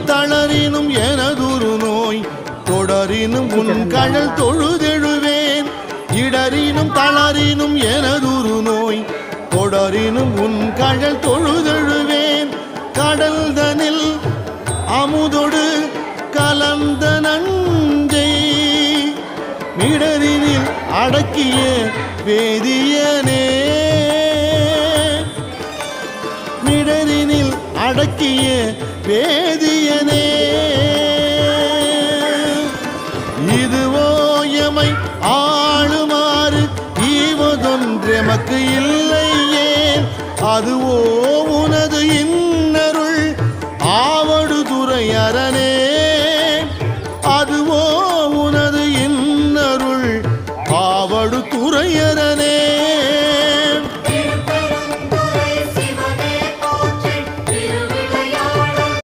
தளரினும் எனதுரு நோய் தொடரினும் உன் கழல் தொழுதெழுவேன் இடரினும் தளரினும் எனதுரு நோய் தொடரினும் உன் கழல் தொழுதெழுவேன் கடல்தனில் அமுதொடு கலந்த நஞ்சை மிடரினில் அடக்கிய வேதியனே மிடரினில் அடக்கிய வேதியனே இதுவோ எமை ஆளுமாறு ஈவதொன்றெமக்கு இல்லையே அதுவோ உனது இன்னருள் ஆவடு துறை அரணே